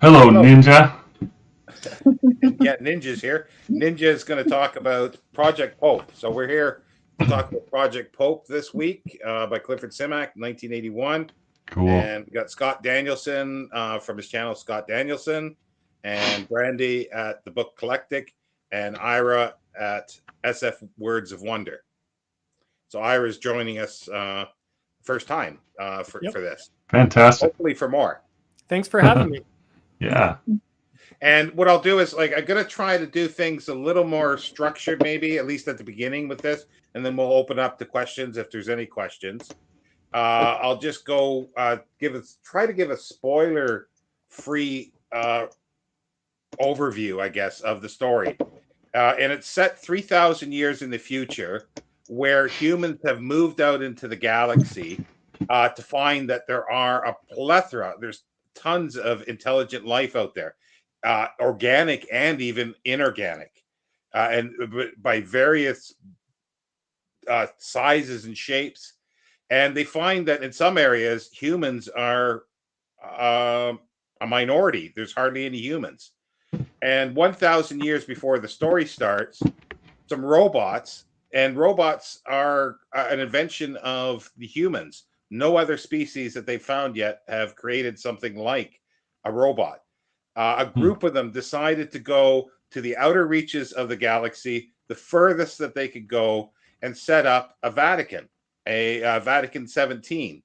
Hello, Hello. Ninja. Yeah, Ninja's here. Ninja is going to talk about Project Pope. So we're here to talk about Project Pope this week by Clifford Simak, 1981. Cool. And we got Scott Danielson from his channel, Scott Danielson, and Brandy at the Book Collectic, and Ira at SF Words of Wonder. So Ira is joining us first time Yep. for this, Fantastic. hopefully for more. Thanks for having me. Yeah. And what I'll do is I'm gonna try to do things a little more structured, maybe at least at the beginning with this, and then we'll open up to questions if there's any questions. I'll just go try to give a spoiler free overview, I guess, of the story. And it's set 3,000 years in the future, where humans have moved out into the galaxy to find that there are a plethora. There's tons of intelligent life out there, organic and even inorganic, and by various sizes and shapes. And they find that in some areas, humans are uh, a minority. There's hardly any humans. And 1,000 years before the story starts, some robots, and robots are an invention of the humans. No other species that they've found yet have created something like a robot. A group of them decided to go to the outer reaches of the galaxy, the furthest that they could go, and set up a Vatican, a Vatican 17.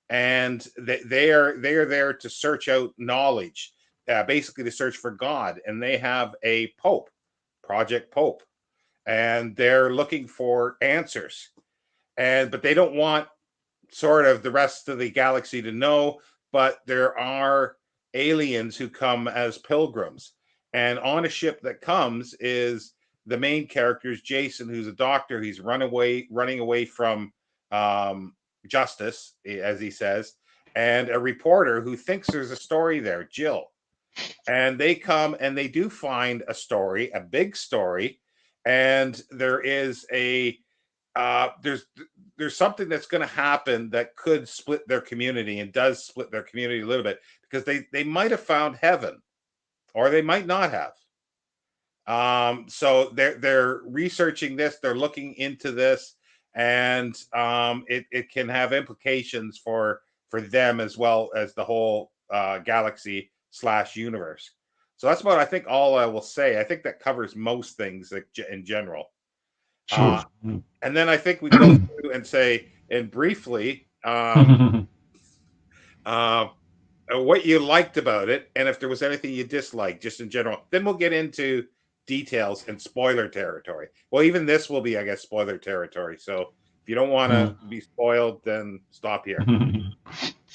And they are there to search out knowledge, basically to search for God. And they have a Pope, Project Pope, and they're looking for answers. But they don't want sort of the rest of the galaxy to know. But there are aliens who come as pilgrims, and on a ship that comes is the main character is Jason, who's a doctor. He's running away from justice, as he says, and a reporter who thinks there's a story there, Jill. And they come and they do find a story, a big story, and there is a there's something that's going to happen that could split their community, and does split their community a little bit, because they might have found heaven, or they might not have. So they're researching this, they're looking into this, and it can have implications for them as well as the whole galaxy slash universe. So that's about, I think, all I will say. I think that covers most things, like, in general. Sure. And then I think we go through and say, and briefly, uh, what you liked about it, and if there was anything you disliked, just in general. Then we'll get into details and spoiler territory. Well, even this will be, I guess, spoiler territory. So if you don't want to be spoiled, then stop here.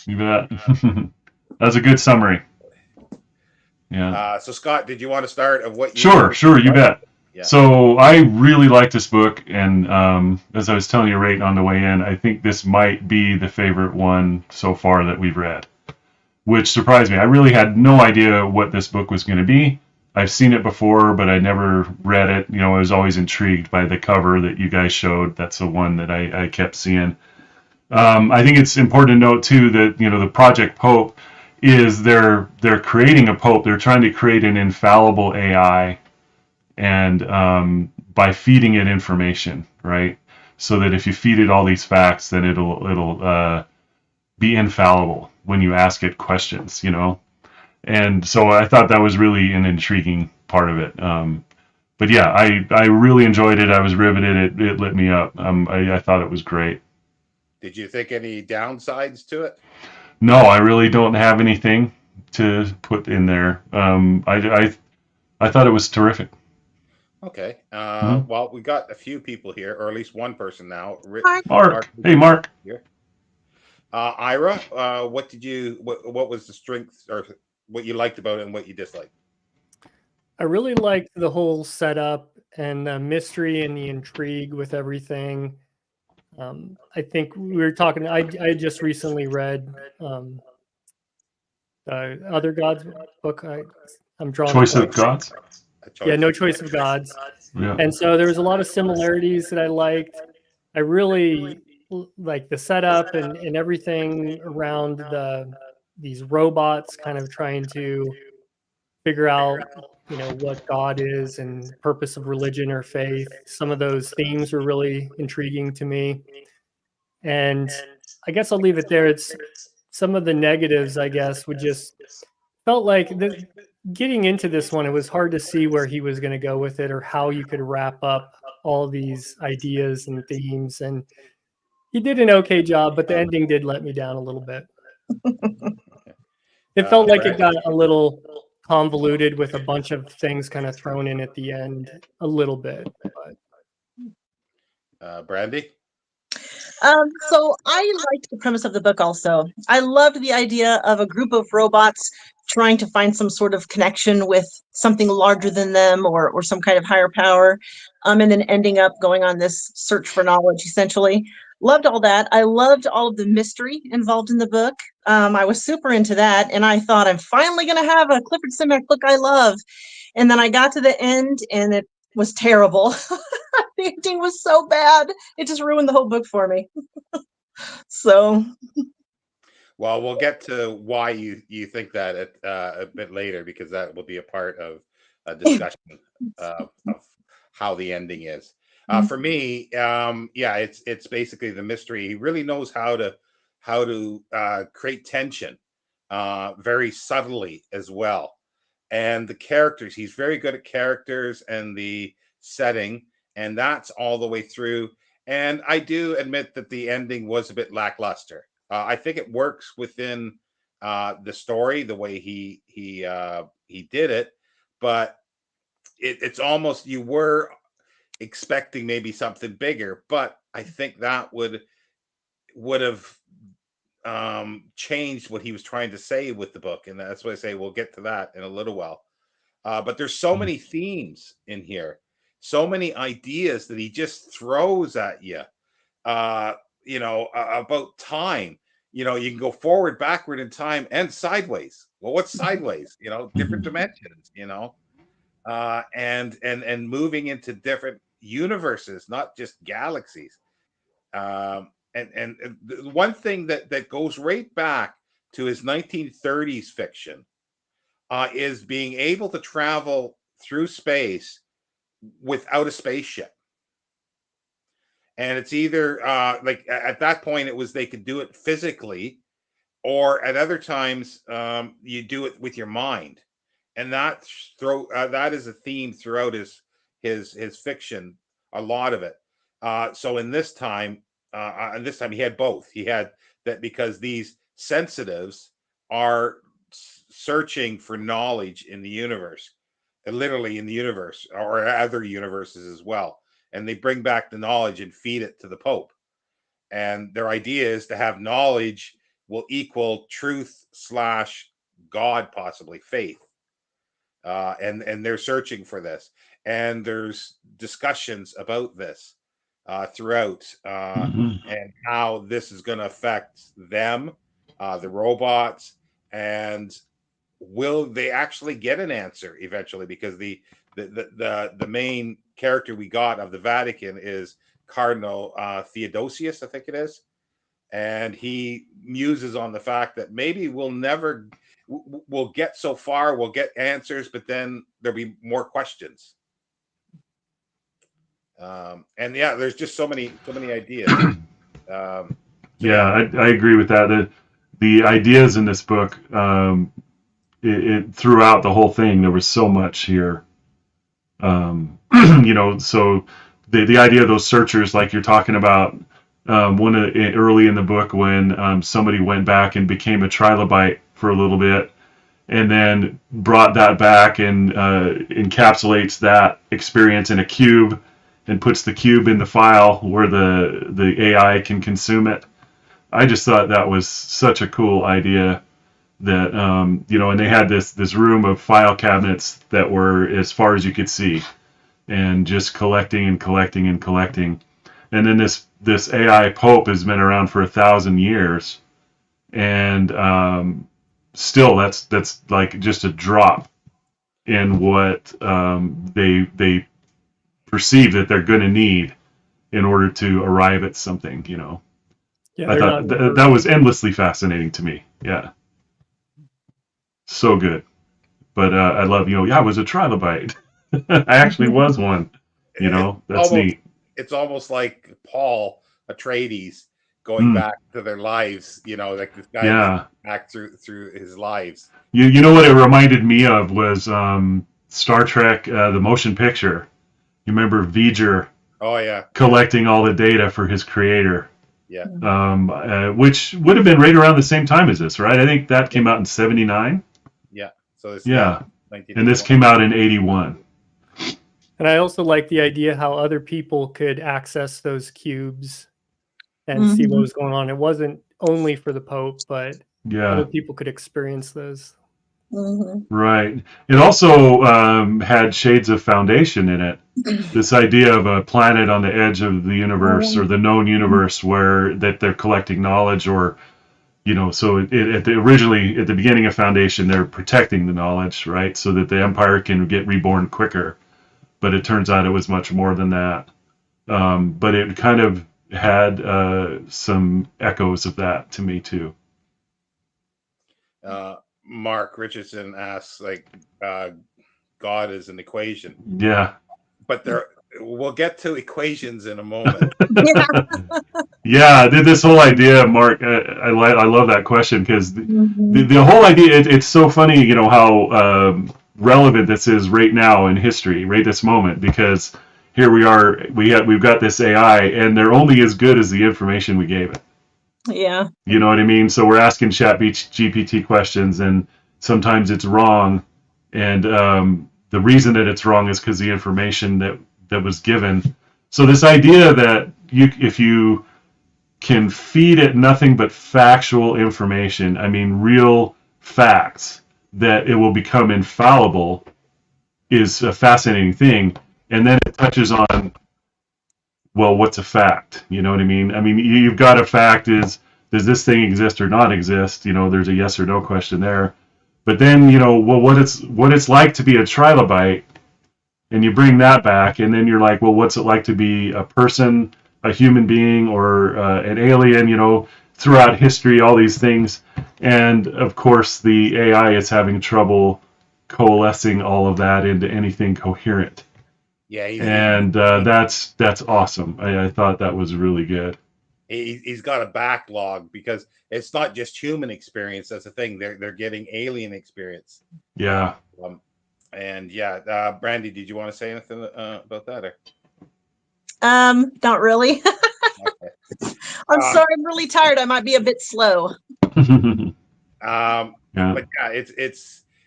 You bet. That's a good summary. Yeah. So Scott, did you want to start of what Sure, sure, you bet. Yeah. So I really like this book, and as I was telling you right on the way in, I think this might be the favorite one so far that we've read, which surprised me. I really had no idea what this book was going to be. I've seen it before, but I never read it. I was always intrigued by the cover that you guys showed. That's the one that I kept seeing. I think it's important to note too that the Project Pope is they're creating a pope. They're trying to create an infallible AI, and by feeding it information, right? So that if you feed it all these facts, then it'll be infallible when you ask it questions. And so I thought that was really an intriguing part of it. But yeah, I really enjoyed it. I was riveted. It lit me up. I thought it was great. Did you think any downsides to it? No, I really don't have anything to put in there. I thought it was terrific. Okay. Hmm? Well, we got a few people here, or at least one person now. Mark. Hey, Mark. Here. Ira, what was the strength, or what you liked about it and what you disliked? I really liked the whole setup and the mystery and the intrigue with everything. I think we were talking. I just recently read Other Gods book. I'm drawing a Choice of blank. Gods. Yeah, No Choice of Gods. Yeah. And so there was a lot of similarities that I liked. I really like the setup and everything around these robots kind of trying to figure out, what God is and purpose of religion or faith. Some of those themes were really intriguing to me. And I guess I'll leave it there. It's some of the negatives, I guess, would just felt like getting into this one, it was hard to see where he was going to go with it or how you could wrap up all these ideas and themes. And he did an okay job, but the ending did let me down a little bit. It felt like it got a little convoluted with a bunch of things kind of thrown in at the end a little bit. But Brandy? So I liked the premise of the book also. I loved the idea of a group of robots trying to find some sort of connection with something larger than them or some kind of higher power, and then ending up going on this search for knowledge, essentially. Loved all that. I loved all of the mystery involved in the book. I was super into that, and I thought, I'm finally going to have a Clifford Simak book I love. And then I got to the end, and it was terrible. The ending was so bad. It just ruined the whole book for me. So, well, we'll get to why you think that a bit later, because that will be a part of a discussion of how the ending is. For me, it's basically the mystery. He really knows how to create tension very subtly as well. And the characters, he's very good at characters and the setting, and that's all the way through. And I do admit that the ending was a bit lackluster. I think it works within the story, the way he did it, but it's almost, you were expecting maybe something bigger, but I think that would have changed what he was trying to say with the book, and that's why I say we'll get to that in a little while. But there's so many themes in here, so many ideas that he just throws at you. About time. You can go forward, backward in time, and sideways. Well, what's sideways? Different dimensions. And moving into different universes, not just galaxies. And the one thing that goes right back to his 1930s fiction is being able to travel through space without a spaceship. And it's either like at that point it was they could do it physically, or at other times you do it with your mind. And that is a theme throughout his fiction, a lot of it. So in this time, and this time he had both. He had that because these sensitives are searching for knowledge in the universe, literally in the universe or other universes as well. And they bring back the knowledge and feed it to the Pope. And their idea is to have knowledge will equal truth / God, possibly faith. And they're searching for this. And there's discussions about this throughout and how this is going to affect them, the robots, and will they actually get an answer eventually? Because the main character we got of the Vatican is Cardinal Theodosius, I think it is, and he muses on the fact that maybe we'll get so far, we'll get answers, but then there'll be more questions. And yeah, there's just so many ideas. I agree with that. The ideas in this book, throughout the whole thing, there was so much here. So the idea of those searchers, like you're talking about, early in the book when somebody went back and became a trilobite for a little bit, and then brought that back and encapsulates that experience in a cube and puts the cube in the file where the AI can consume it. I just thought that was such a cool idea that, and they had this room of file cabinets that were as far as you could see and just collecting and collecting and collecting. And then this AI Pope has been around for 1,000 years, and still that's like just a drop in what they perceive that they're going to need in order to arrive at something. Yeah, I thought that was endlessly fascinating to me. Yeah, so good. But I love, I was a trilobite. I actually was one. That's almost, neat. it's almost like Paul Atreides going Mm, back to their lives. Like this guy yeah. back through his lives. You know what it reminded me of was Star Trek, the motion picture. You remember V'ger Oh yeah, collecting all the data for his creator, yeah. which would have been right around the same time as this, right? I think that came out in '79. Yeah. So it's Yeah, and this 1981. came out in '81. And I also like the idea how other people could access those cubes and see what was going on. It wasn't only for the Pope, but Yeah. other people could experience those. Right. It also had shades of Foundation in it. This idea of a planet on the edge of the universe or the known universe where that they're collecting knowledge, or so originally at the beginning of Foundation they're protecting the knowledge, right, so that the Empire can get reborn quicker. But it turns out it was much more than that. But it kind of had some echoes of that to me too. Mark Richardson asks, God is an equation. Yeah. But we'll get to equations in a moment. Yeah, this whole idea, Mark, I love that question, because the whole idea, it's so funny, how relevant this is right now in history, right this moment, because here we are, we've got this AI, and they're only as good as the information we gave it. Yeah. You know what I mean? So we're asking GPT questions, and sometimes it's wrong, and the reason that it's wrong is because the information that was given. So this idea that if you can feed it nothing but factual information, I mean real facts, that it will become infallible, is a fascinating thing. And then it touches on, well, what's a fact? You know what I mean? I mean, you've got a fact is, does this thing exist or not exist? There's a yes or no question there. But then, well, what it's like to be a trilobite, and you bring that back, and then you're like, well, what's it like to be a person, a human being, or an alien? Throughout history, all these things, and of course, the AI is having trouble coalescing all of that into anything coherent. Yeah, and that's awesome. I thought that was really good. He's got a backlog because it's not just human experience. That's the thing. They're getting alien experience. Yeah. And yeah, Brandy, did you want to say anything about that? Or? Not really. Okay. I'm sorry, I'm really tired. I might be a bit slow. Yeah. But yeah,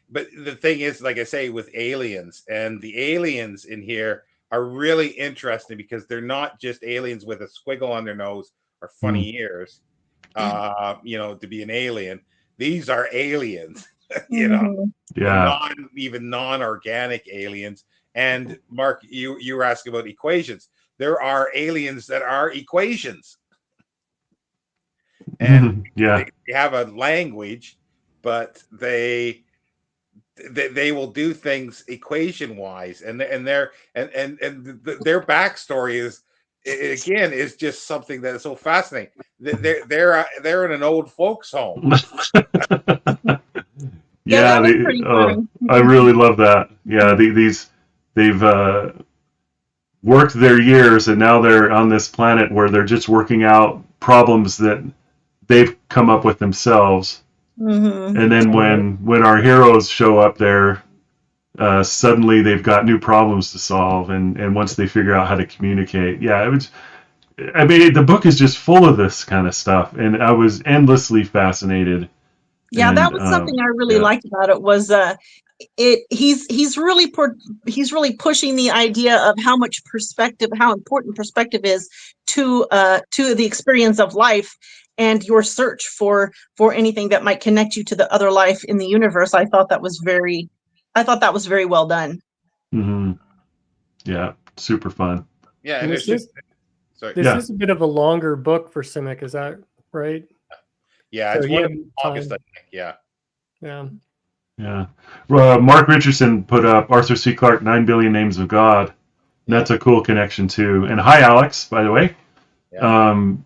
but the thing is, like I say, with aliens, and the aliens in here are really interesting because they're not just aliens with a squiggle on their nose or funny ears, to be an alien. These are aliens, Yeah. even non-organic aliens. And Mark, you were asking about equations. There are aliens that are equations, and they have a language, but they will do things equation wise, and their backstory is just something that is so fascinating. They're in an old folks home. Yeah, I really love that. Yeah, they've worked their years, and now they're on this planet where they're just working out problems that they've come up with themselves. And then when our heroes show up there, suddenly they've got new problems to solve, and once they figure out how to communicate, the book is just full of this kind of stuff, and I was endlessly fascinated. Yeah, that was something I really liked about it. Was he's really pushing the idea of how important perspective is to the experience of life and your search for anything that might connect you to the other life in the universe. I thought that was very well done. Mm-hmm. Yeah, super fun. Yeah, and this is a bit of a longer book for Simak, is that right? Yeah, it's one of the longest, I think. Yeah. Yeah. Mark Richardson put up Arthur C. Clarke, 9 Billion Names of God. And that's a cool connection too. And hi, Alex, by the way. Yeah.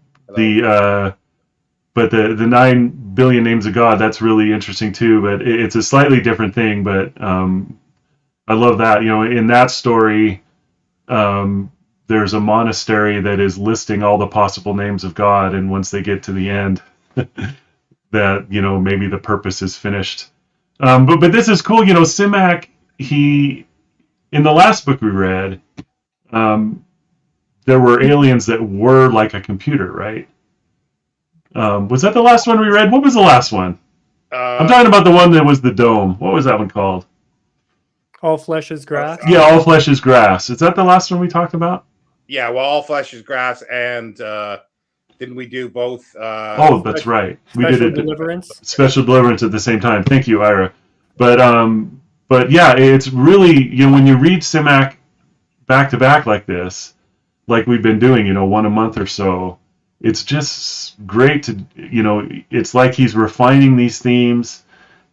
But the 9 billion names of God, that's really interesting too. But it's a slightly different thing. But I love that. In that story, there's a monastery that is listing all the possible names of God, and once they get to the end, that maybe the purpose is finished. But this is cool. Simak, in the last book we read, there were aliens that were like a computer, right? Was that the last one we read? What was the last one? I'm talking about the one that was the dome. What was that one called? All flesh is grass. Yeah, all flesh is grass. Is that the last one we talked about? Yeah, well, all flesh is grass, and didn't we do both? Oh, that's right. We did Special it. deliverance. Special deliverance at the same time. Thank you, Ira. But yeah, it's really, when you read Simak back to back like this, like we've been doing, one a month or so, it's just great to, it's like he's refining these themes.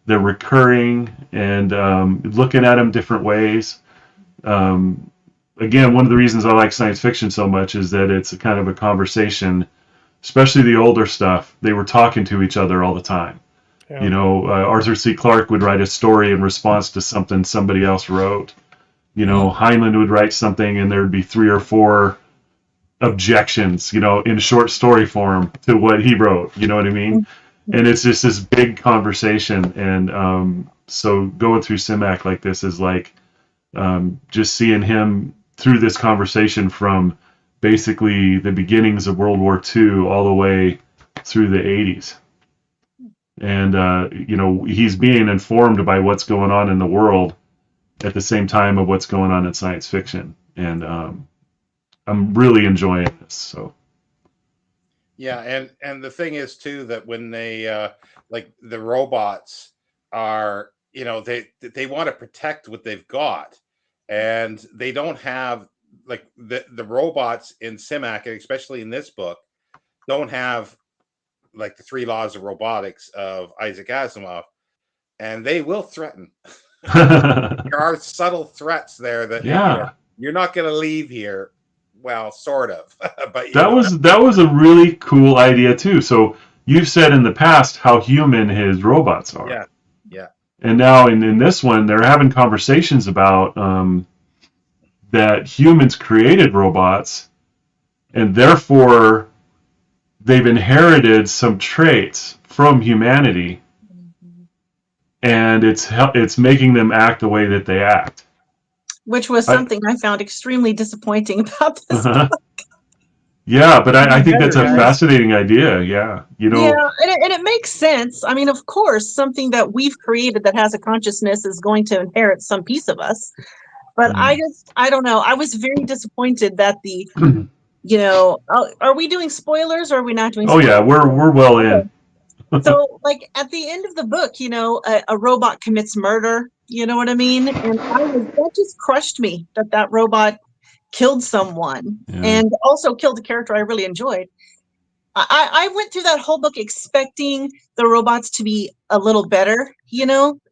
They're recurring and looking at them different ways. Again, one of the reasons I like science fiction so much is that it's a kind of a conversation, especially the older stuff. They were talking to each other all the time. Yeah. Arthur C. Clarke would write a story in response to something somebody else wrote. Heinlein would write something and there would be 3 or 4 objections, in short story form to what he wrote. You know what I mean? And it's just this big conversation. And so going through Simak like this is like just seeing him through this conversation from basically the beginnings of World War II all the way through the 80s. And, he's being informed by what's going on in the world at the same time of what's going on in science fiction. And I'm really enjoying this. So. Yeah, and the thing is too that when they like the robots are, they want to protect what they've got, and they don't have like the robots in Simak, especially in this book, don't have like the 3 laws of robotics of Isaac Asimov, and they will threaten. There are subtle threats there that you're not going to leave here. Well, sort of, but that was a really cool idea too. So you've said in the past how human his robots are. Yeah. And now in this one, they're having conversations about that humans created robots, and therefore they've inherited some traits from humanity, and it's making them act the way that they act. Which was something I found extremely disappointing about this book. Yeah, but I think that's a fascinating idea. Yeah, Yeah, and it makes sense. I mean, of course, something that we've created that has a consciousness is going to inherit some piece of us. But I don't know. I was very disappointed that are we doing spoilers or are we not doing spoilers? Oh yeah, we're well in. So, like at the end of the book, a robot commits murder. You know what I mean? And that just crushed me that robot killed someone and also killed a character I really enjoyed. I went through that whole book expecting the robots to be a little better,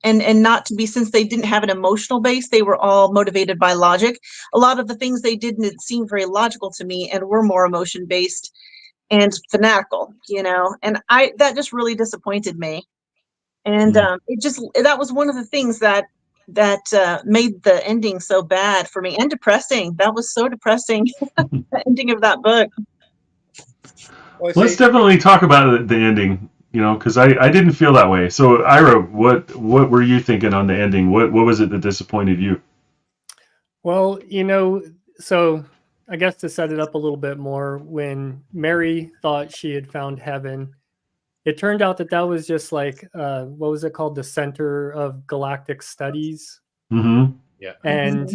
and not to be, since they didn't have an emotional base, they were all motivated by logic. A lot of the things they didn't seem very logical to me and were more emotion based and fanatical, and that just really disappointed me. And that was one of the things that made the ending so bad for me and depressing. That was so depressing, the ending of that book. Let's definitely talk about the ending, because I didn't feel that way. So Ira, what were you thinking on the ending? What was it that disappointed you? Well, so I guess to set it up a little bit more, when Mary thought she had found heaven, it turned out that was just like, what was it called? The Center of Galactic Studies. Mm-hmm. Yeah. And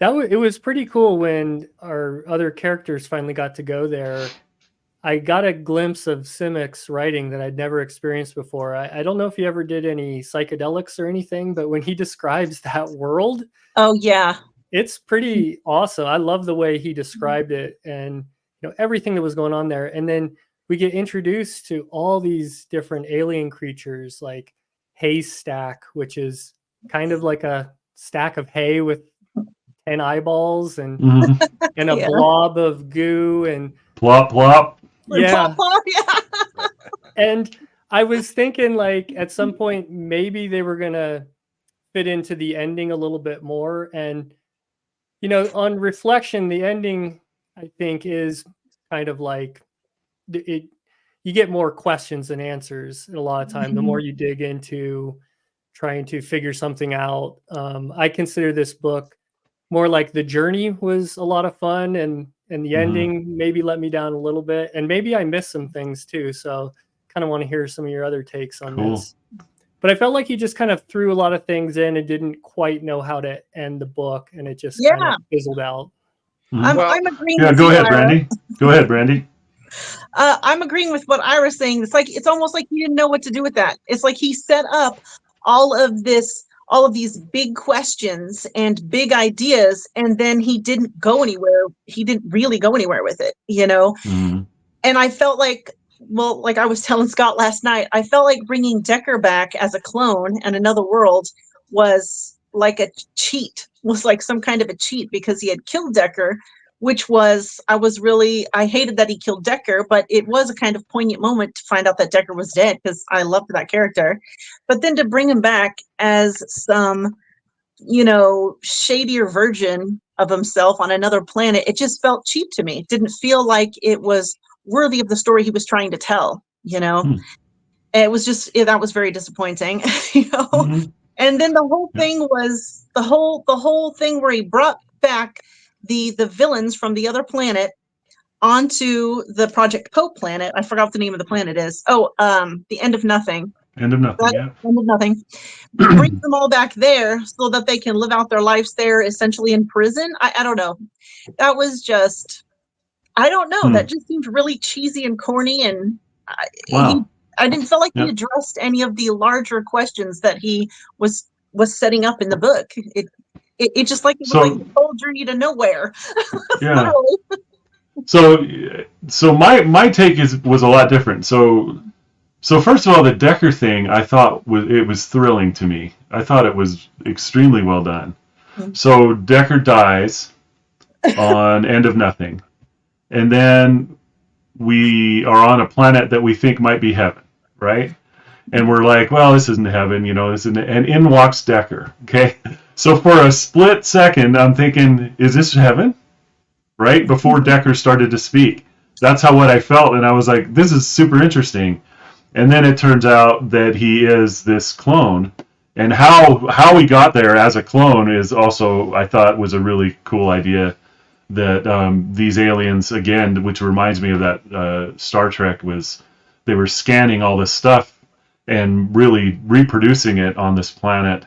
it was pretty cool when our other characters finally got to go there. I got a glimpse of Simak's writing that I'd never experienced before. I don't know if he ever did any psychedelics or anything, but when he describes that world, oh yeah, it's pretty awesome. I love the way he described it, and everything that was going on there. And then we get introduced to all these different alien creatures, like Haystack, which is kind of like a stack of hay with 10 eyeballs and and a blob of goo and plop plop. Yeah. And I was thinking like at some point maybe they were gonna fit into the ending a little bit more, and on reflection, the ending I think is kind of like it. You get more questions than answers a lot of time. The more you dig into trying to figure something out. I consider this book more like the journey was a lot of fun, and the ending maybe let me down a little bit, and maybe I missed some things too. So kind of want to hear some of your other takes on this. But I felt like he just kind of threw a lot of things in and didn't quite know how to end the book, and it just kind of fizzled out. I'm agreeing. Yeah, with go you, ahead, Ira. Brandy. Go ahead, Brandy. I'm agreeing with what Ira's saying. It's almost like he didn't know what to do with that. It's like he set up all of these big questions and big ideas, and then he didn't go anywhere. He didn't really go anywhere with it, Mm-hmm. And I felt like, well, like I was telling Scott last night, I felt like bringing Decker back as a clone and another world was like a cheat, was like some kind of a cheat, because he had killed Decker, which was, I hated that he killed Decker, but it was a kind of poignant moment to find out that Decker was dead, because I loved that character. But then to bring him back as some, shadier version of himself on another planet, it just felt cheap to me. It didn't feel like it was worthy of the story he was trying to tell, And it was just, that was very disappointing, Mm-hmm. And then the whole thing was the whole thing where he brought back the villains from the other planet onto the Project Pope planet. I forgot what the name of the planet is. The End of Nothing. End of Nothing. Yeah. End of Nothing. Brings them all back there so that they can live out their lives there, essentially in prison. I don't know. That was just, I don't know. That just seemed really cheesy and corny, and I didn't feel like he addressed any of the larger questions that he was setting up in the book. It just like it was like the whole journey to nowhere. Yeah. So my take was a lot different. So first of all, the Decker thing I thought was thrilling to me. I thought it was extremely well done. So Decker dies on End of Nothing, and then we are on a planet that we think might be heaven, right? And we're like, well, this isn't heaven, and in walks Decker. Okay, so for a split second, I'm thinking, is this heaven? Right before Decker started to speak, that's what I felt, and I was like, this is super interesting. And then it turns out that he is this clone, and how he got there as a clone is also, I thought, was a really cool idea. That these aliens, again, which reminds me of that Star Trek, was they were scanning all this stuff and really reproducing it on this planet,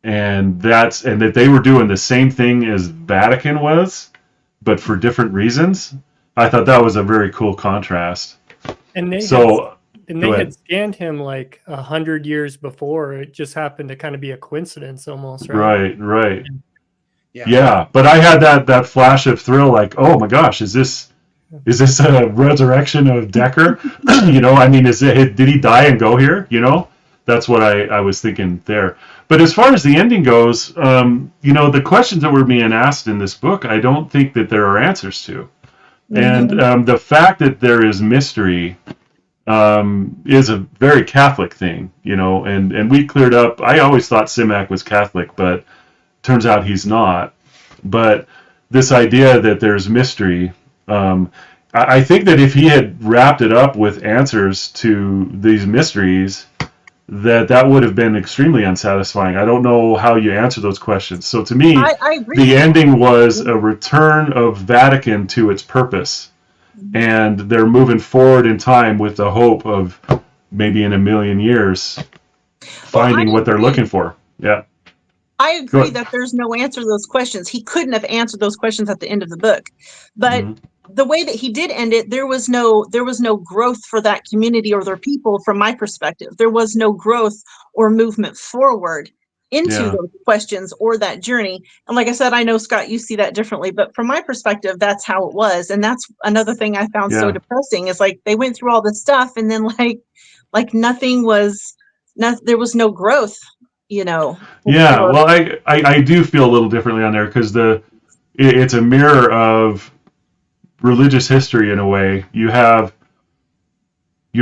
and that they were doing the same thing as Vatican was, but for different reasons. I thought that was a very cool contrast. And they had scanned him like 100 years before. It just happened to kind of be a coincidence almost, right? Right. Yeah, but I had that flash of thrill, like, oh my gosh, is this a resurrection of Decker? Did he die and go here? That's what I was thinking there. But as far as the ending goes, the questions that were being asked in this book, I don't think that there are answers to. Mm-hmm. And the fact that there is mystery is a very Catholic thing, and we cleared up. I always thought Simak was Catholic, but turns out he's not. But this idea that there's mystery, I think that if he had wrapped it up with answers to these mysteries, that would have been extremely unsatisfying. I don't know how you answer those questions. So to me, I agree. The ending was a return of Vatican to its purpose. And they're moving forward in time with the hope of maybe in a million years finding what they're looking for. Yeah. I agree that there's no answer to those questions. He couldn't have answered those questions at the end of the book. But the way that he did end it, there was no growth for that community or their people from my perspective. There was no growth or movement forward into those questions or that journey. And like I said, I know, Scott, you see that differently, but from my perspective, that's how it was. And that's another thing I found so depressing, is like they went through all this stuff and then like there was no growth. Yeah, well, I do feel a little differently on there, because it's a mirror of religious history in a way. You're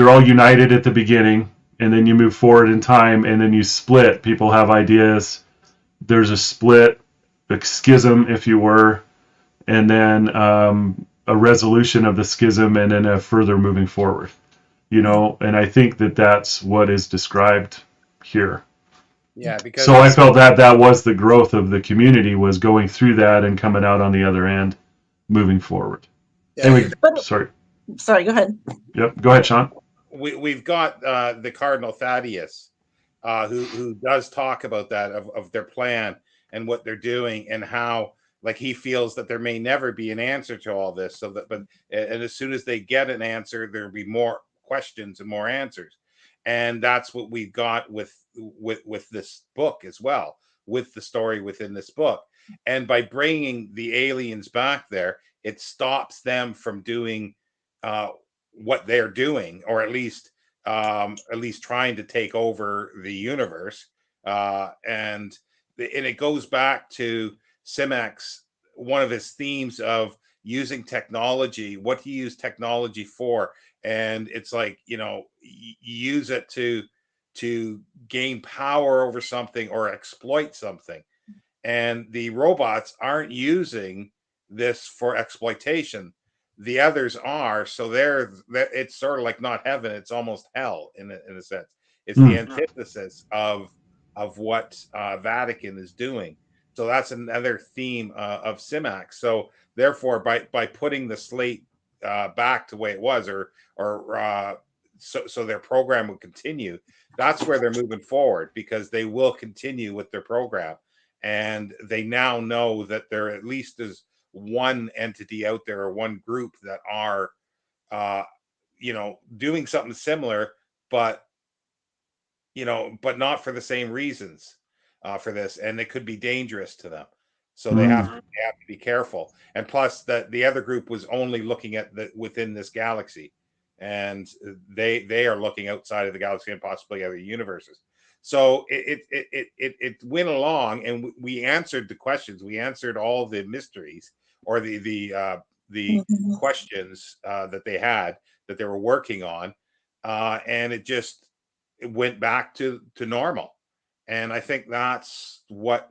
all united at the beginning, and then you move forward in time, and then you split. People have ideas. There's a split, a schism, if you were, and then a resolution of the schism, and then a further moving forward. And I think that that's what is described here. Yeah, because So I felt that was the growth of the community, was going through that and coming out on the other end, moving forward. Anyway, sorry. Sorry, go ahead. Yep, go ahead, Sean. We've got the Cardinal Thaddeus, who does talk about that of their plan and what they're doing, and how like he feels that there may never be an answer to all this. So that, and as soon as they get an answer, there'll be more questions and more answers, and that's what we've got with this book as well, with the story within this book. And by bringing the aliens back there, it stops them from doing what they're doing, or at least trying to take over the universe. And it goes back to Simak's, one of his themes of using technology, what he used technology for. And it's like, you use it to gain power over something or exploit something. And the robots aren't using this for exploitation. The others are, so it's sort of like not heaven, it's almost hell in a sense. It's the antithesis of what Vatican is doing. So that's another theme of Simak. So therefore, by putting the slate back to the way it was, so their program would continue, that's where they're moving forward, because they will continue with their program. And they now know that there at least is one entity out there, or one group that are doing something similar, but not for the same reasons for this, and it could be dangerous to them. So they have to be careful. And plus, the other group was only looking at within this galaxy, and they are looking outside of the galaxy and possibly other universes. So it went along, and we answered the questions. We answered all the mysteries, or the questions that they had, that they were working on, and it went back to normal. And I think that's what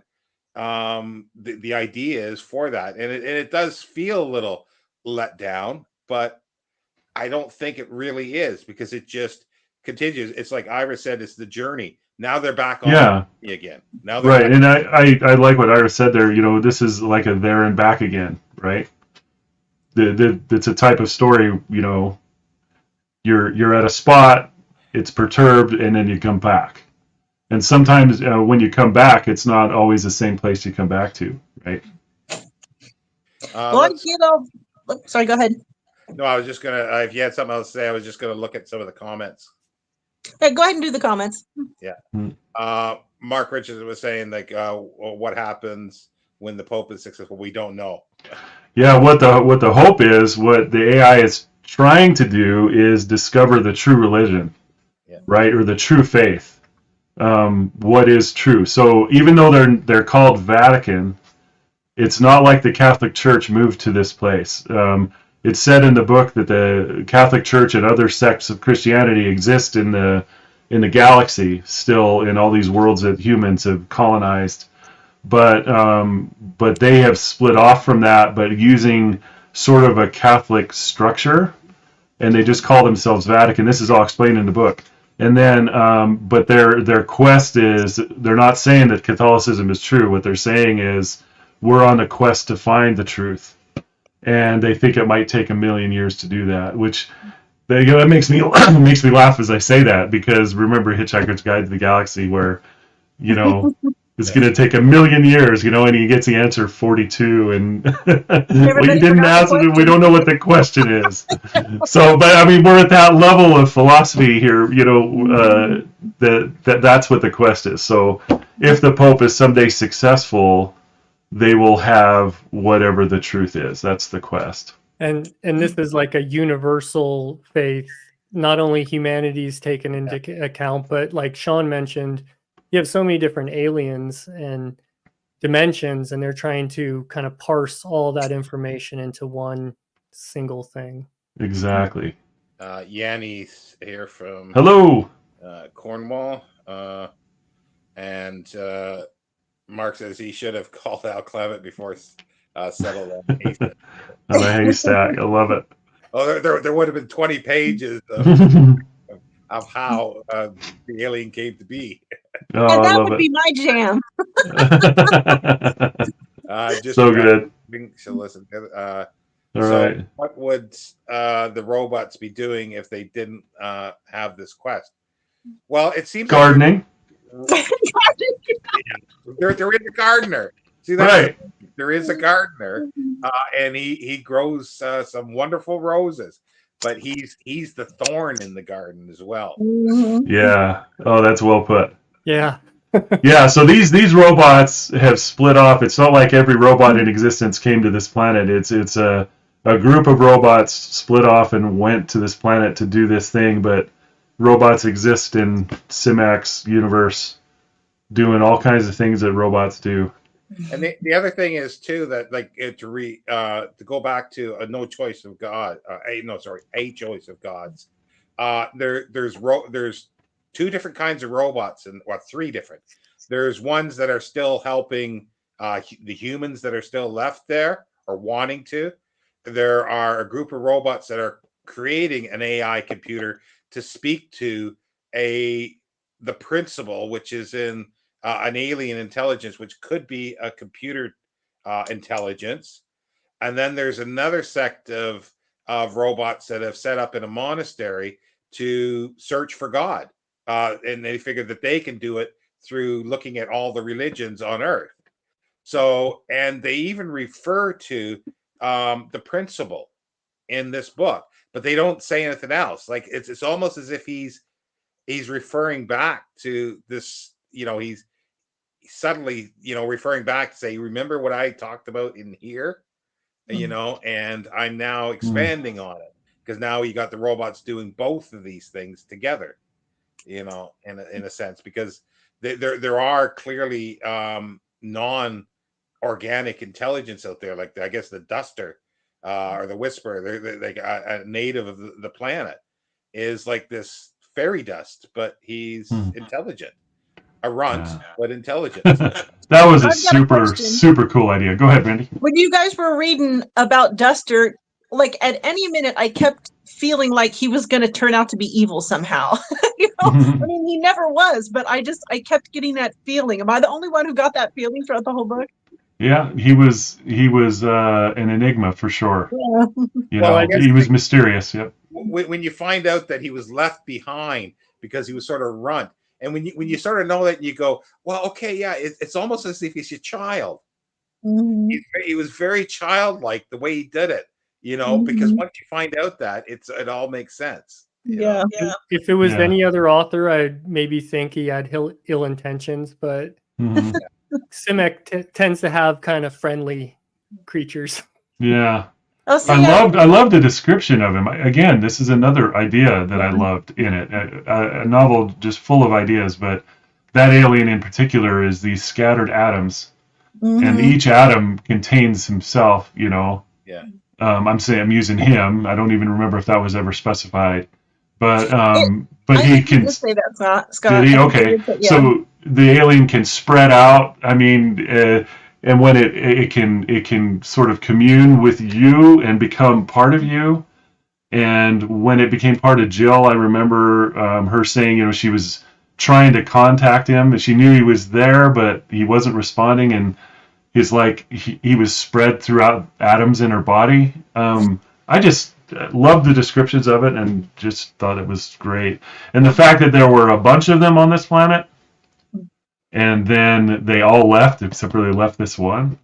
the idea is for that. And it does feel a little let down, but I don't think it really is, because it just continues. It's like Ira said, it's the journey. Now they're back on again. Now they're right, and I like what Ira said there. This is like a there and back again, right? It's a type of story. You're at a spot, it's perturbed, and then you come back. And sometimes when you come back, it's not always the same place you come back to, right? Sorry, go ahead. No, I was just gonna. If you had something else to say, I was just gonna look at some of the comments. Hey, go ahead and do the comments. Yeah. Mark Richards was saying, like, what happens when the Pope is successful? We don't know. Yeah, what the hope is, what the AI is trying to do, is discover the true religion, right, or the true faith. What is true? So even though they're called Vatican, it's not like the Catholic Church moved to this place. It's said in the book that the Catholic Church and other sects of Christianity exist in the galaxy still, in all these worlds that humans have colonized, but they have split off from that, but using sort of a Catholic structure, and they just call themselves Vatican. This is all explained in the book. And then, but their quest is, they're not saying that Catholicism is true. What they're saying is, we're on a quest to find the truth. And they think it might take 1,000,000 years to do that, which that makes me laugh as I say that, because remember Hitchhiker's Guide to the Galaxy, where it's going to take 1,000,000 years, and he gets the answer 42, and well, you didn't ask it. We don't know what the question is. So, but I mean, we're at that level of philosophy here, that's what the quest is. So, if the Pope is someday successful, they will have whatever the truth is. That's the quest. And this is like a universal faith. Not only humanity's taken into account, but like Sean mentioned, you have so many different aliens and dimensions, and they're trying to kind of parse all that information into one single thing. Exactly. Yanni's here from... Hello. Cornwall, and Mark says he should have called Al Clement before settled on Haystack. On a haystack. I love it. Oh, there would have been 20 pages of how the alien came to be. Oh, And I that love would be my jam. it. Just So good. So listen. All So right. what would the robots be doing if they didn't have this quest? Well, it seems Gardening. like they're in the gardener. See, that's Right. there is a gardener, and he grows some wonderful roses, but he's the thorn in the garden as well. Mhm. Yeah. Oh, that's well put. Yeah. Yeah, so these robots have split off. It's not like every robot in existence came to this planet. It's a group of robots split off and went to this planet to do this thing, but robots exist in Simak's universe doing all kinds of things that robots do. And the other thing is too that like to go back to a no choice of God, a choice of gods. There's two different kinds of robots, and or three different. There's ones that are still helping the humans that are still left there or wanting to. There are a group of robots that are creating an AI computer to speak to the principle, which is in an alien intelligence, which could be a computer intelligence. And then there's another sect of robots that have set up in a monastery to search for God. And they figure that they can do it through looking at all the religions on Earth. So, and they even refer to the principle in this book, but they don't say anything else. Like it's almost as if he's referring back to this. He's subtly, referring back to say, remember what I talked about in here, and I'm now expanding on it because now you got the robots doing both of these things together, in a sense, because there are clearly non-organic intelligence out there, like I guess the Duster or the Whisperer, they're like a native of the planet, is like this fairy dust, but he's intelligent. A runt, but intelligent. That was a I've got a question. super cool idea. Go ahead, Brandy. When you guys were reading about Duster, like at any minute, I kept feeling like he was going to turn out to be evil somehow. I mean, he never was, but I kept getting that feeling. Am I the only one who got that feeling throughout the whole book? Yeah, he was an enigma for sure. Yeah. Well, I guess He was mysterious. Yep. when you find out that he was left behind because he was sort of runt, and when you sort of know that, you go, well, okay, yeah, it's almost as if he's a child. Mhm. He was very childlike the way he did it, because once you find out that, it all makes sense. Yeah. If it was Yeah. any other author, I'd maybe think he had ill intentions, but Mhm. Simek tends to have kind of friendly creatures. Yeah. Oh, see, I loved the description of him. Again, this is another idea that I loved in it. A novel just full of ideas, but that alien in particular is these scattered atoms, and each atom contains himself. Yeah. I'm using him. I don't even remember if that was ever specified, but I he think you can. did say that, Scott. Did he? I think Okay. you did say- yeah. So the alien can spread out. I mean, and when it can sort of commune with you and become part of you. And when it became part of Jill, I remember her saying, she was trying to contact him, and she knew he was there, but he wasn't responding, and he's like he was spread throughout atoms in her body. I just loved the descriptions of it and just thought it was great. And the fact that there were a bunch of them on this planet, and then they all left except for they left this one.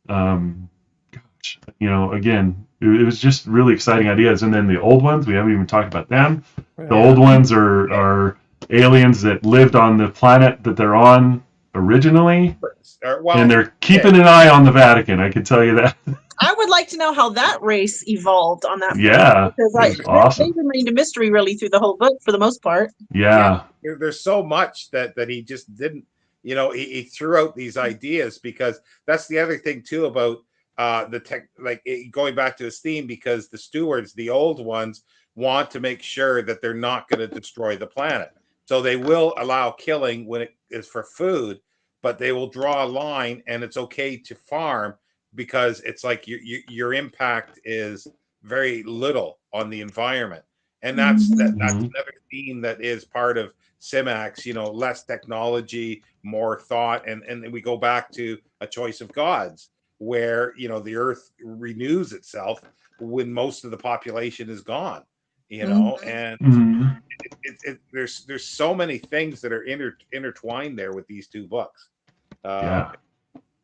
Gosh, again, it was just really exciting ideas. And then the old ones, we haven't even talked about them. The old ones are aliens that lived on the planet that they're on originally, and they're keeping an eye on the Vatican. I can tell you that. I would like to know how that race evolved on that. Yeah, Because it was awesome. they remained a mystery really through the whole book for the most part. Yeah. There's so much that he just didn't, he threw out these ideas, because that's the other thing too about the tech, like going back to his theme, because the stewards, the old ones, want to make sure that they're not going to destroy the planet. So they will allow killing when it is for food, but they will draw a line, and it's okay to farm because it's like your impact is very little on the environment. And that's Mhm. another theme that is part of Simak's, less technology, more thought, and we go back to a choice of gods, where the earth renews itself when most of the population is gone, and Mhm. there's so many things that are intertwined there with these two books. Uh, Yeah.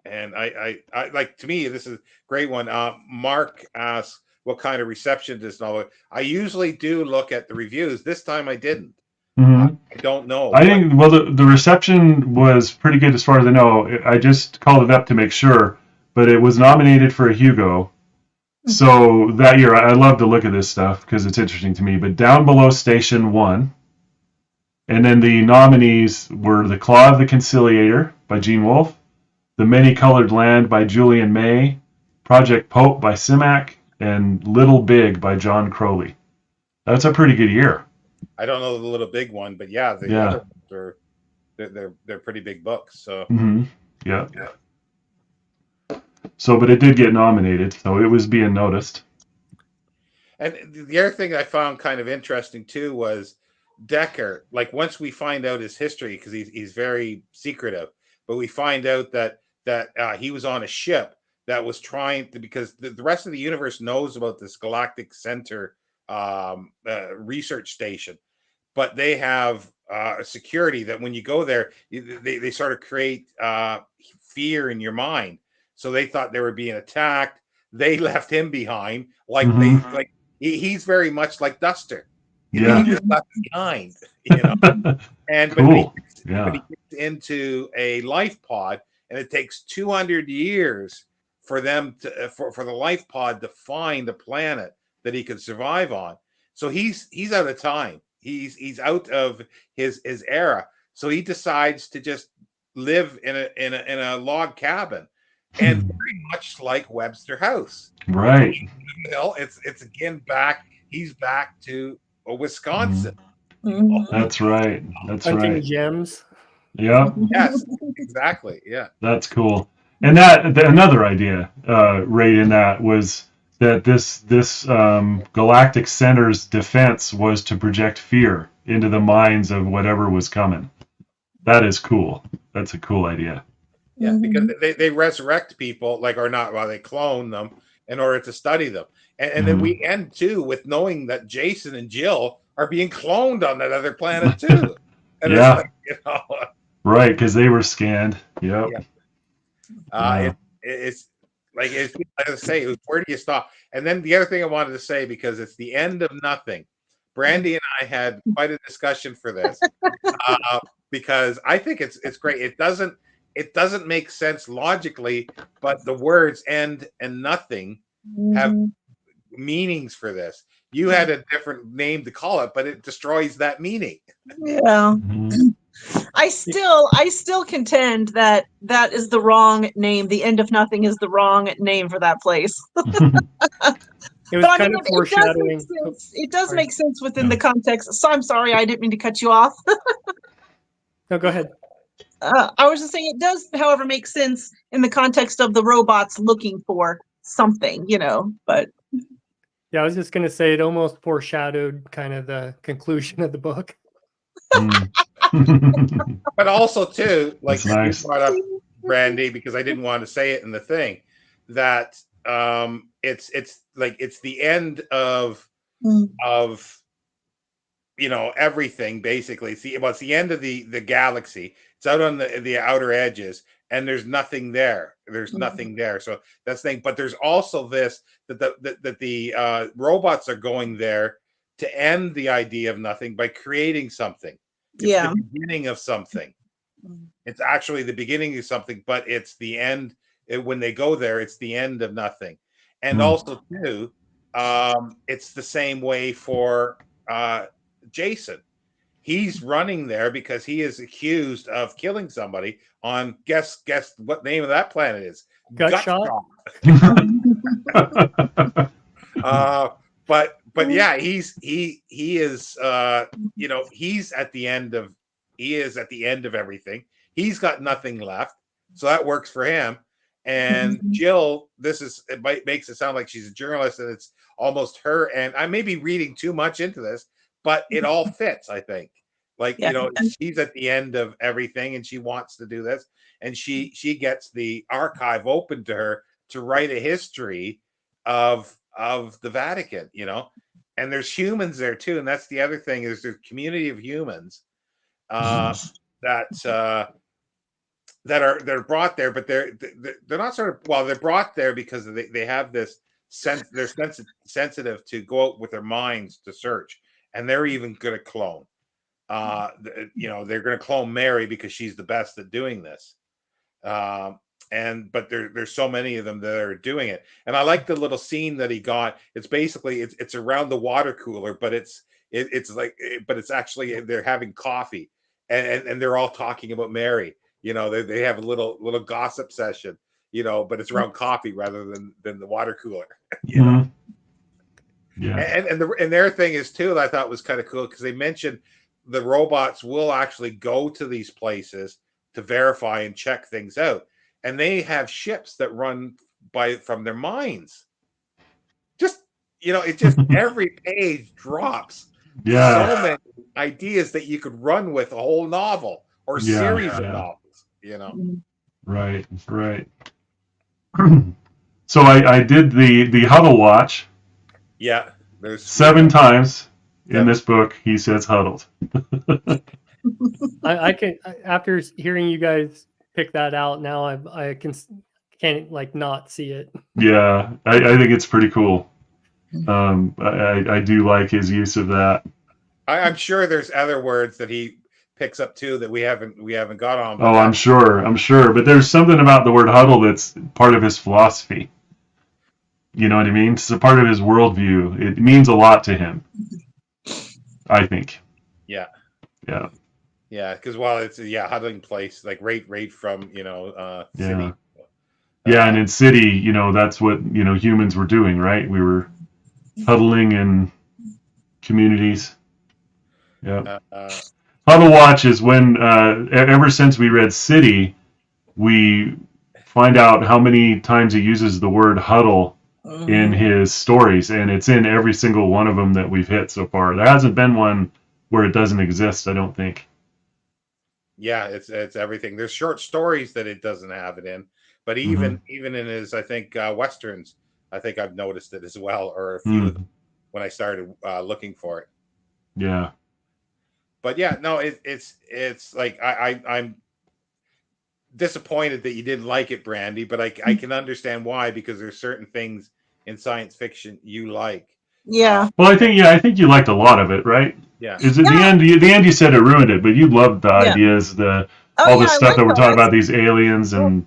and I like, to me, this is a great one. Mark asks, what kind of reception does novel? I usually do look at the reviews. This time I didn't. I Mhm. don't know. I think, well, the reception was pretty good as far as I know. I just called it up to make sure, but it was nominated for a Hugo. So that year, I love to look at this stuff because it's interesting to me. But Down Below Station won. And then the nominees were The Claw of the Conciliator by Gene Wolfe, The Many-Colored Land by Julian May, Project Pope by Simak, and Little Big by John Crowley. That's a pretty good year. I don't know the Little Big one, but yeah, the Yeah. other ones are they're pretty big books. So Mm-hmm. Yeah. So, but it did get nominated, so it was being noticed. And the other thing I found kind of interesting too was Decker. Like, once we find out his history, because he's very secretive, but we find out that he was on a ship that was trying to, because the rest of the universe knows about this galactic center research station, but they have security that when you go there, they sort of create fear in your mind. So they thought they were being attacked. They left him behind, like Mhm. he's very much like Duster. Yeah. He was left behind, And Cool. but Yeah. he gets into a life pod, and it takes 200 years for them to for the life pod to find a planet that he could survive on. So he's out of time. He's out of his era. So he decides to just live in a log cabin, and very much like Webster House. Right. It's again back. He's back to Wisconsin. That's right. That's Hunting right. gems. Yeah. Yes, exactly. Yeah. That's cool. And that another idea, right in that was that this galactic center's defense was to project fear into the minds of whatever was coming. That is cool. That's a cool idea. Yeah, because they resurrect people, like, or not, well, they clone them in order to study them. And then we end too with knowing that Jason and Jill are being cloned on that other planet too. And it's Yeah. like, Right, because they were scanned. Yep. Yeah. Yeah. It's like, it's like I say, where do you stop? And then the other thing I wanted to say, because it's the end of nothing. Brandy and I had quite a discussion for this, because I think it's great. It doesn't make sense logically, but the words end and nothing have meanings for this. You had a different name to call it, but it destroys that meaning. Yeah. Mhm. I still contend that is the wrong name. The end of nothing is the wrong name for that place. It was But kind of foreshadowing. It does Sorry. make sense within the context. So I'm sorry, I didn't mean to cut you off. No, go ahead. I was just saying it does, however, make sense in the context of the robots looking for something, but Yeah, I was just going to say it almost foreshadowed kind of the conclusion of the book. But also too, like, That's nice. you brought up, Brandy, because I didn't want to say it in the thing, that it's like, it's the end of everything, basically. It's the end of the galaxy. It's out on the outer edges, and there's nothing there. There's nothing there. So that's the thing. But there's also this, that the robots are going there to end the idea of nothing by creating something. It's yeah. the beginning of something. It's actually the beginning of something, but it's the end. When they go there, it's the end of nothing. And also too, it's the same way for Jason. He's running there because he is accused of killing somebody on, guess what name of that planet is? Gut shot. But yeah, he is he's at the end of he is at the end of everything. He's got nothing left, so that works for him. And Jill, makes it sound like she's a journalist, and it's almost her. And I may be reading too much into this, but it all fits, I think. Like, she's at the end of everything, and she wants to do this, and she gets the archive open to her to write a history of the Vatican, and there's humans there too, and that's the other thing, is there's a community of humans that are brought there, but they're not they're brought there because they have this sense, they're sensitive to go out with their minds to search, and they're even going to clone. They're going to clone Mary because she's the best at doing this. But there's so many of them that are doing it, and I like the little scene that he got. It's basically it's around the water cooler, but it's actually they're having coffee, and they're all talking about Mary. They have a little gossip session, but it's around coffee rather than the water cooler. Yeah. And their thing is too, that I thought was kind of cool, because they mentioned the robots will actually go to these places to verify and check things out. And they have ships that run from their minds. Just, it just every page drops so many ideas that you could run with a whole novel or series of novels, Right. So I did the huddle watch. Yeah. There's 7 times in this book he says huddled. I can, after hearing you guys pick that out, now I can't like not see it. Yeah, I think it's pretty cool. I do like his use of that. I'm sure there's other words that he picks up too that we haven't got on. Oh, I'm sure. But there's something about the word huddle that's part of his philosophy. You know what I mean? It's a part of his worldview. It means a lot to him, I think. Yeah. Because while it's huddling place, like right from city. Yeah, and in city, that's what humans were doing, right? We were huddling in communities. Yeah. Huddle watch is when ever since we read City, we find out how many times he uses the word huddle in his stories, and it's in every single one of them that we've hit so far. There hasn't been one where it doesn't exist, I don't think. Yeah, it's everything. There's short stories that it doesn't have it in, but even in his, I think, westerns, I think I've noticed it as well, or a few of them when I started looking for it. Yeah. But yeah, no, it's like I'm disappointed that you didn't like it, Brandy, but I can understand why, because there's certain things in science fiction you like. Yeah. Well, I think you liked a lot of it, right? Yeah. Is it the end? The end you said it ruined it, but you loved the ideas, all the stuff that we're talking about, these aliens and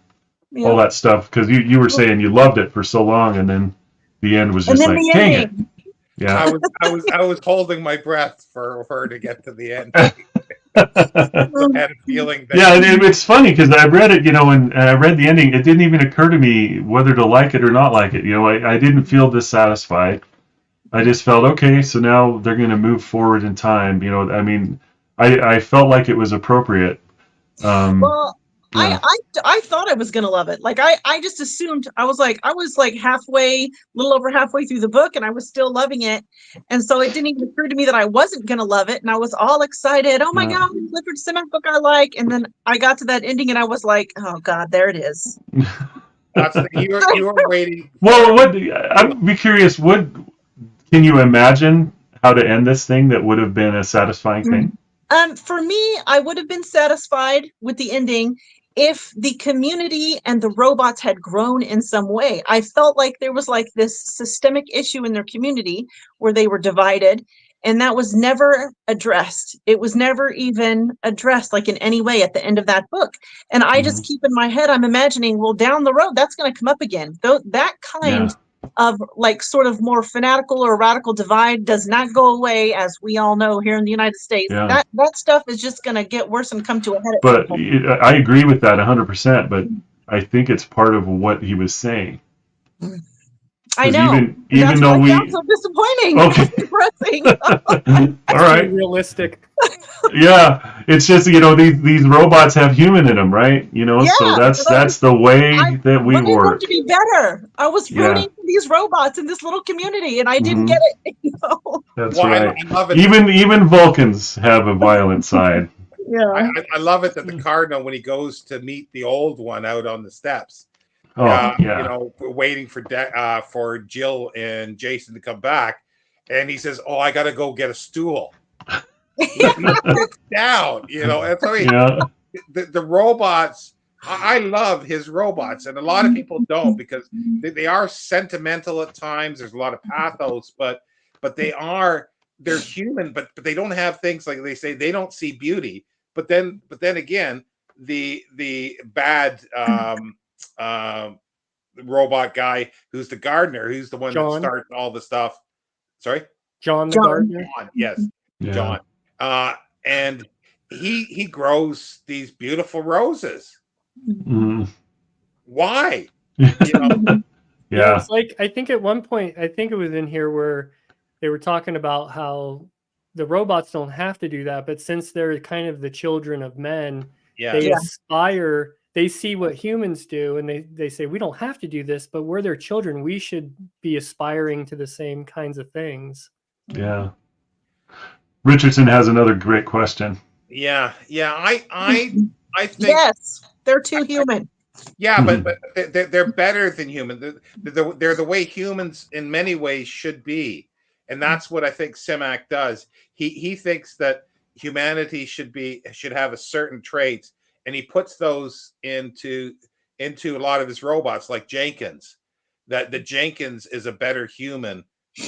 all that stuff, because you were saying you loved it for so long, and then the end was just like, dang it. Yeah. I was holding my breath for her to get to the end. I had a feeling that it's funny because I read it, when I read the ending, it didn't even occur to me whether to like it or not like it. I didn't feel dissatisfied. I just felt, okay, so now they're going to move forward in time. I felt like it was appropriate. I thought I was going to love it. Like, I just assumed, I was like halfway, a little over halfway through the book, and I was still loving it. And so it didn't even occur to me that I wasn't going to love it. And I was all excited. Oh my God, Clifford Simak book I like. And then I got to that ending and I was like, oh God, there it is. You were waiting. Well, I'd be curious, can you imagine how to end this thing that would have been a satisfying thing? For me, I would have been satisfied with the ending if the community and the robots had grown in some way. I felt like there was like this systemic issue in their community where they were divided, and that was never addressed. It was never even addressed like in any way at the end of that book. And I just keep in my head, I'm imagining, well, down the road, that's going to come up again. That kind of like sort of more fanatical or radical divide does not go away, as we all know here in the United States. That stuff is just going to get worse and come to a head. But I agree with that 100%, but I think it's part of what he was saying. I know. Even though that's so disappointing. Okay. Depressing. All right. Realistic. Yeah, it's just these robots have human in them, right? So Yeah, that's the way I that we wanted them work. to be better. I was Yeah. rooting for these robots in this little community, and I didn't Hmm. get it. That's Well, right. I love it. Even Vulcans have a violent side. Yeah. I love it that the cardinal, when he goes to meet the old one out on the steps, Oh yeah. waiting for Jill and Jason to come back, and he says, "Oh, I got to go get a stool." He sits down. That's how Yeah. the robots. I love his robots, and a lot of people don't because they are sentimental at times. There's a lot of pathos, but they're human, but they don't have things like they say they don't see beauty. But then again, the bad robot guy who's the gardener, who's the one that John. starts all the stuff. Sorry, John the John. gardener. John. Yes, Yeah. John. And he grows these beautiful roses. Mm. Why? Yeah, Yeah. it's like I think at one point, I think it was in here where they were talking about how the robots don't have to do that, but since they're kind of the children of men, Yeah. they Yeah. aspire, they see what humans do, and they say, we don't have to do this, but we're their children. We should be aspiring to the same kinds of things. Yeah. Richardson has another great question. Yeah. I think Yes, they're too human. yeah, but they're better than human. They're the way humans in many ways should be, and that's what I think Simak does. He thinks that humanity should have a certain traits, and he puts those into a lot of his robots, like Jenkins. That the Jenkins is a better human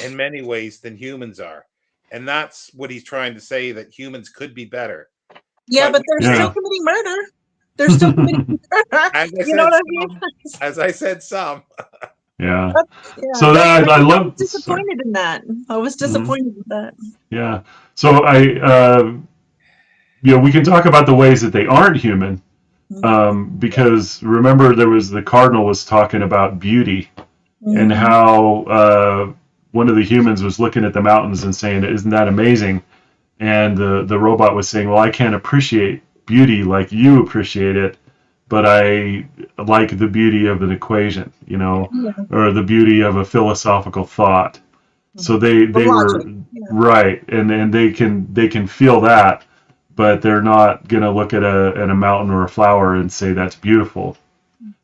in many ways than humans are, and that's what he's trying to say, that humans could be better. Yeah, but they're Yeah. still committing murder. They're still committing murder. As I You know said, what I mean? as I said, some. Yeah. Yeah, So that I I love. was disappointed in that. I was disappointed with that. Yeah. So we can talk about the ways that they aren't human, because remember there was the cardinal was talking about beauty and how one of the humans was looking at the mountains and saying, "Isn't that amazing?" And the robot was saying, "Well, I can't appreciate beauty like you appreciate it, but I like the beauty of an equation, or the beauty of a philosophical thought." So they were logic, yeah. right, and they can feel that, but they're not gonna look at a mountain or a flower and say that's beautiful.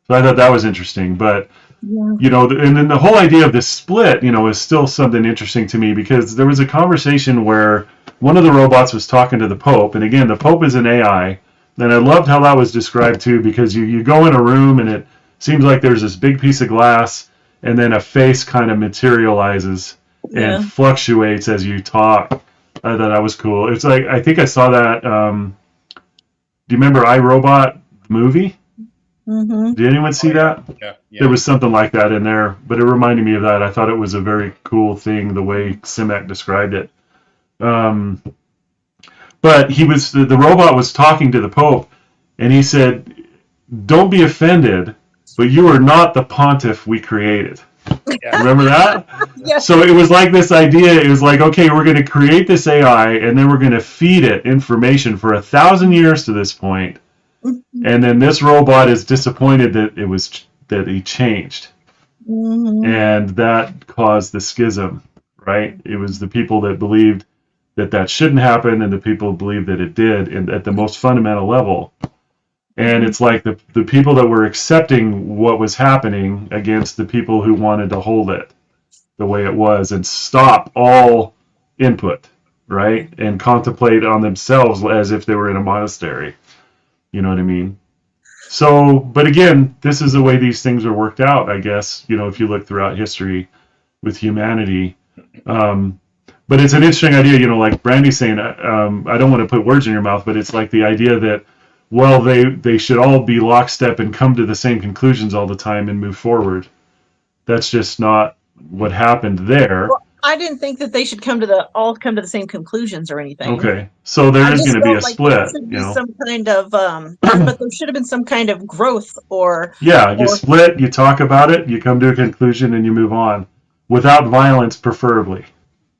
So I thought that was interesting, but Yeah. and then the whole idea of this split, is still something interesting to me, because there was a conversation where one of the robots was talking to the Pope, and again, the Pope is an AI, and I loved how that was described too, because you go in a room and it seems like there's this big piece of glass, and then a face kind of materializes Yeah. and fluctuates as you talk. I thought that was cool. It's like, I think I saw that. Do you remember iRobot movie? Mm-hmm. Did anyone see that? Yeah. There was something like that in there, but it reminded me of that. I thought it was a very cool thing the way Simak described it. But the robot was talking to the Pope, and he said, "Don't be offended, but you are not the pontiff we created." Yeah. Remember that? Yes. So it was like this idea. It was like, okay, we're going to create this AI, and then we're going to feed it information for 1,000 years to this point, and then this robot is disappointed that he changed, and that caused the schism. Right? It was the people that believed that shouldn't happen, and the people who believed that it did, and at the most fundamental level. And it's like the people that were accepting what was happening against the people who wanted to hold it the way it was and stop all input, right? And contemplate on themselves as if they were in a monastery. You know what I mean? So, but again, this is the way these things are worked out, I guess, if you look throughout history with humanity. But it's an interesting idea, like Brandy's saying, I don't want to put words in your mouth, but it's like the idea that, well, they should all be lockstep and come to the same conclusions all the time and move forward. That's just not what happened there. Well, I didn't think that they should all come to the same conclusions or anything. Okay, so there is going to be a split. There should be some kind of, but there should have been some kind of growth or. Yeah, you split, you talk about it, you come to a conclusion, and you move on, without violence, preferably.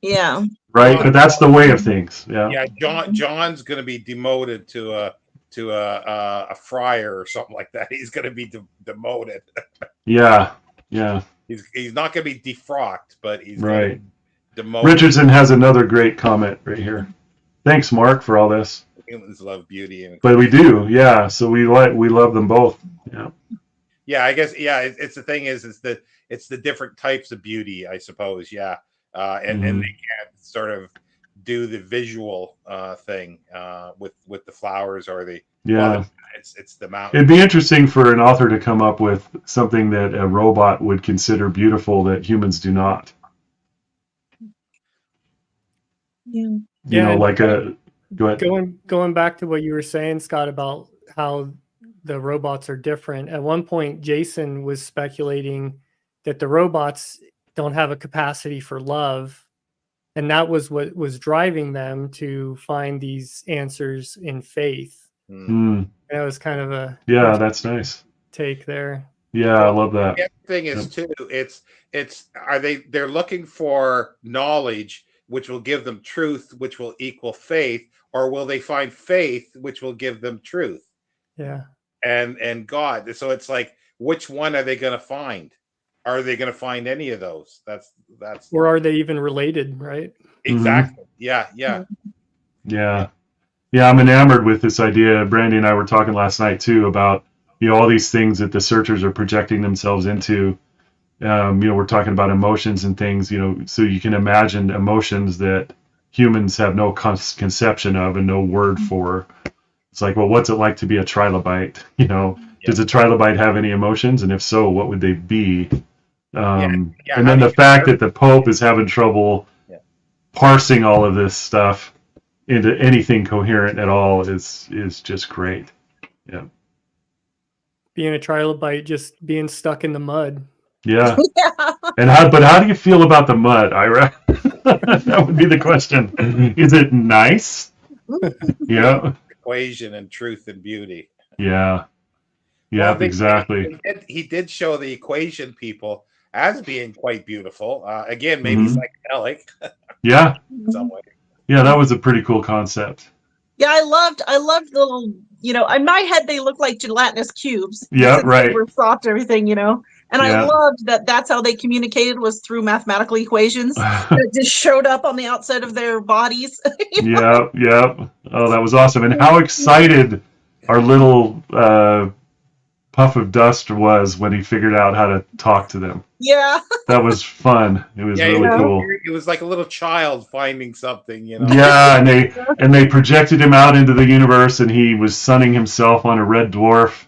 Yeah. right? Well, But that's the way of things. Yeah. yeah, John's going to be demoted to a friar or something like that. He's going to be demoted. Yeah. Yeah. He's not going to be defrocked, but he's going to Right. be demoted. Richardson has another great comment right here. Thanks, Mark, for all this. Humans love beauty, and But we do, yeah. So we love them both. Yeah. yeah, I guess it's the thing is it's the different types of beauty, I suppose. Yeah, and they can't sort of do the visual thing with the flowers or the Yeah. it's the mountain. It'd be interesting for an author to come up with something that a robot would consider beautiful that humans do not. Yeah. You know, and like a go ahead. going back to what you were saying, Scott, about how the robots are different. At one point, Jason was speculating that the robots don't have a capacity for love, and that was what was driving them to find these answers in faith. Mm. That was kind of a Yeah, that's nice. take there. Yeah, I love that. The other thing is too, they're looking for knowledge which will give them truth, which will equal faith, or will they find faith which will give them truth? Yeah. And God. So it's like, which one are they going to find? Are they going to find any of those? That's Or are they even related, right? exactly. Yeah. Yeah. Yeah, I'm enamored with this idea. Brandy and I were talking last night too about, all these things that the searchers are projecting themselves into. We're talking about emotions and things, so you can imagine emotions that humans have no conception of and no word for. It's like, well, what's it like to be a trilobite? Does a trilobite have any emotions? And if so, what would they be? And then the fact that the Pope is having trouble parsing all of this stuff into anything coherent at all is just great. Yeah. Being a trilobite, just being stuck in the mud. Yeah. Yeah. But how do you feel about the mud, Ira? That would be the question. Is it nice? Yeah. Equation and truth and beauty. Yeah. Yeah, Well, exactly. He did show the equation people as being quite beautiful. Again, maybe psychedelic Yeah. in some way. Yeah, that was a pretty cool concept. Yeah, I loved the little, in my head they look like gelatinous cubes. Yeah, since right. They were soft, everything, And I loved that that's how they communicated, was through mathematical equations that just showed up on the outside of their bodies. Yeah. Oh, that was awesome. And how excited our little puff of dust was when he figured out how to talk to them. Yeah. That was fun. It was really cool. It was like a little child finding something, Yeah, and they projected him out into the universe, and he was sunning himself on a red dwarf,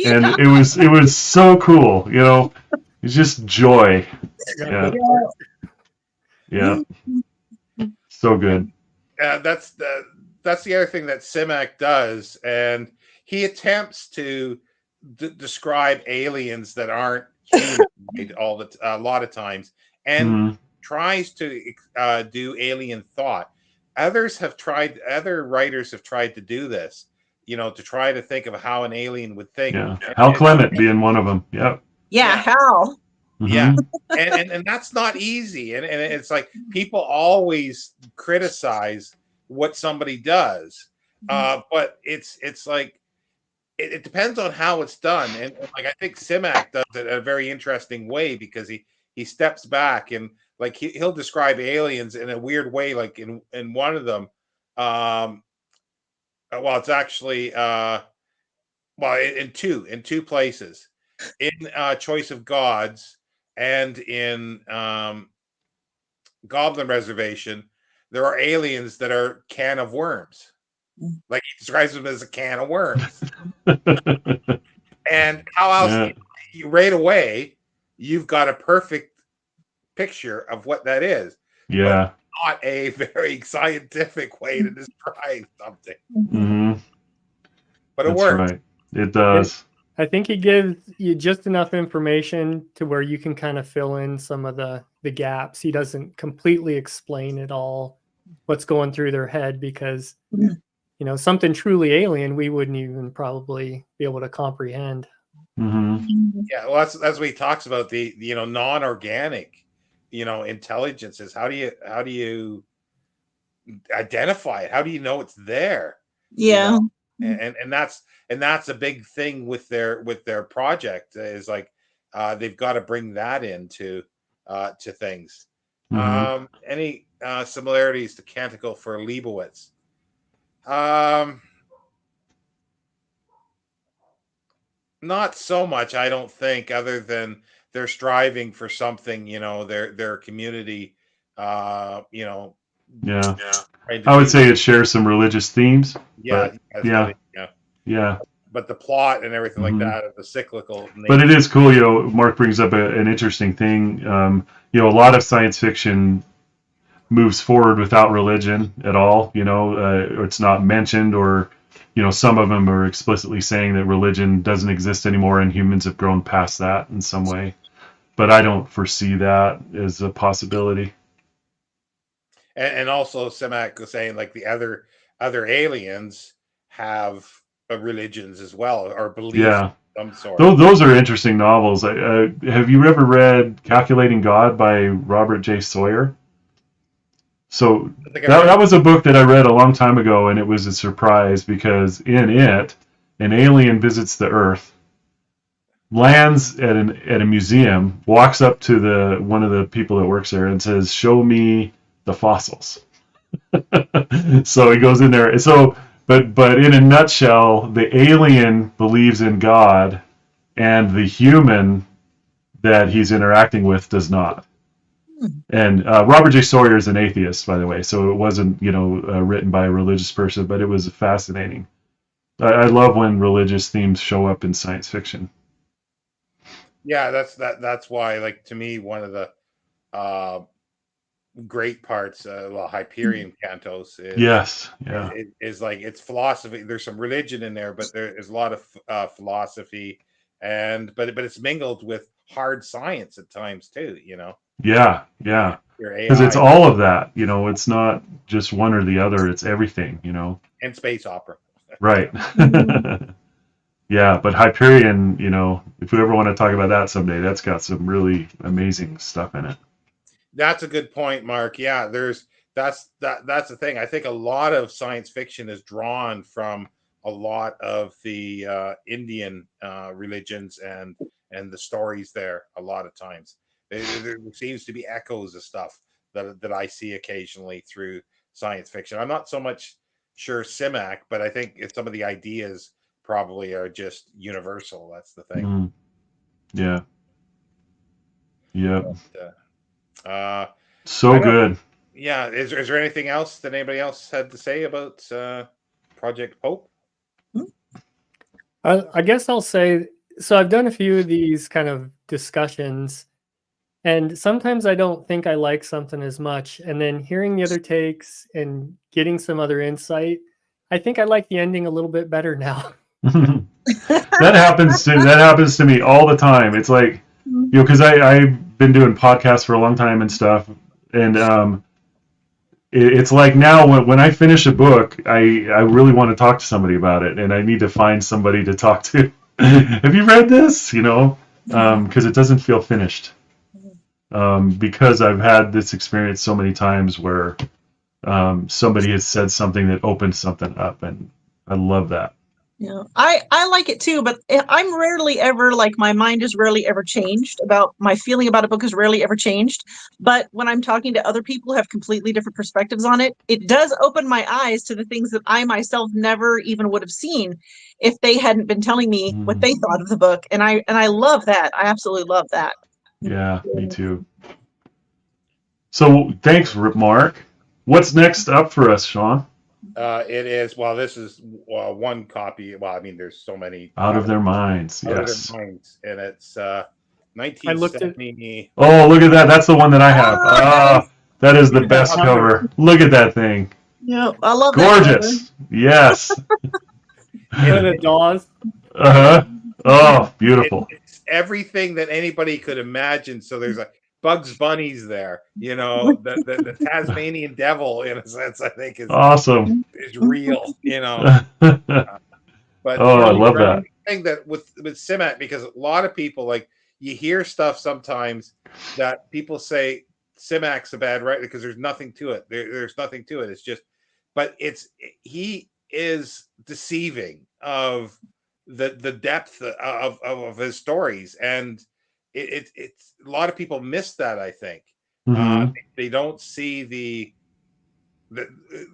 and it was so cool. It's just joy. Yeah. So good. That's the other thing that Simak does, and he attempts to describe aliens that aren't human a lot of times, and tries to do alien thought. Other writers have tried to do this, to try to think of how an alien would think. Yeah, Hal Clement being one of them. Yep. Yeah, Hal. Yeah, and that's not easy, and it's like people always criticize what somebody does, but it's like it depends on how it's done, and like I think Simak does it in a very interesting way, because he steps back and like he'll describe aliens in a weird way, like in one of them, it's actually in two places, in Choice of Gods and in Goblin Reservation, there are aliens that are can of worms. Like he describes them as a can of worms. And how else you right away you've got a perfect picture of what that is. Yeah. But not a very scientific way to describe something. Mm-hmm. But it That's works. Right. It does. I think he gives you just enough information to where you can kind of fill in some of the gaps. He doesn't completely explain it all, what's going through their head, because something truly alien we wouldn't even probably be able to comprehend. Mm-hmm. Yeah, well, that's what he talks about, the non-organic, intelligences. How do you identify it? How do you know it's there? Yeah. And that's a big thing with their project is like they've got to bring that into to things. Any similarities to Canticle for Leibowitz? Not so much, I don't think, other than they're striving for something, their community, Yeah. trying to I would do. say it shares some religious themes. Yeah, But yeah, yeah. but the plot and everything like Mhm. that, the cyclical But nature. it is cool, Mark brings up an interesting thing. A lot of science fiction moves forward without religion at all. Or it's not mentioned, or some of them are explicitly saying that religion doesn't exist anymore and humans have grown past that in some way. But I don't foresee that as a possibility. And also Simak was saying like the other aliens have religions as well, or beliefs Yeah. of some sort. Those are interesting novels. Have you ever read Calculating God by Robert J. Sawyer? So I think I read that was a book that I read a long time ago, and it was a surprise because in it, an alien visits the Earth, lands at a museum, walks up to one of the people that works there, and says, "Show me the fossils." So he goes in there. But in a nutshell, the alien believes in God, and the human that he's interacting with does not. And Robert J. Sawyer is an atheist, by the way, so it wasn't written by a religious person, but it was fascinating. I love when religious themes show up in science fiction. Yeah, that's why, like, to me, one of the great parts, Hyperion Cantos Yes, yeah, is like it's philosophy. There's some religion in there, but there is a lot of philosophy, but it's mingled with hard science at times too. yeah. Your Because it's AI all of that. It's not just one or the other. It's everything. and space opera. Right. Yeah, but Hyperion, if we ever want to talk about that someday, that's got some really amazing stuff in it. That's a good point, Mark. Yeah, that's the thing. I think a lot of science fiction is drawn from a lot of the Indian religions and the stories there. A lot of times, there seems to be echoes of stuff that I see occasionally through science fiction. I'm not so much sure Simak, but I think some of the ideas probably are just universal. That's the thing. Mm, yeah. Yep. I So don't. good. Yeah, is there anything else that anybody else had to say about Project Hope? I guess I'll say so. I've done a few of these kind of discussions, and sometimes I don't think I like something as much. And then hearing the other takes and getting some other insight, I think I like the ending a little bit better now. That happens to me all the time. It's like, because I've been doing podcasts for a long time and stuff, and it's like now when I finish a book, I really want to talk to somebody about it, and I need to find somebody to talk to. Have you read this? Because it doesn't feel finished. Because I've had this experience so many times where somebody has said something that opened something up, and I love that. Yeah, I like it too, but I'm rarely ever like my mind is rarely ever changed about my feeling about a book is rarely ever changed. But when I'm talking to other people who have completely different perspectives on it, it does open my eyes to the things that I myself never even would have seen if they hadn't been telling me what they thought of the book. And I love that. I absolutely love that. Yeah, me too. So thanks, Mark. What's next up for us, Sean? It is, well, this is one copy. Well, I mean, there's so many. Out of Their Minds. Out Yes. of Their Minds, and it's I looked 1970. Oh, look at that. That's the one that I have. Nice. That is the best cover. Look at that thing. Yeah, I love Gorgeous. Yes. One of the DAWs. Uh-huh. Oh, beautiful. It's everything that anybody could imagine. So there's like Bugs Bunny's there, the Tasmanian devil, in a sense, I think is Awesome. is real, But Oh, I love that. thing that with Simak, because a lot of people, like, you hear stuff sometimes that people say Simak's a bad writer because there's nothing to it. There's nothing to it. It's just, but he is deceiving of the depth of his stories, and it's a lot of people miss that. I think they don't see the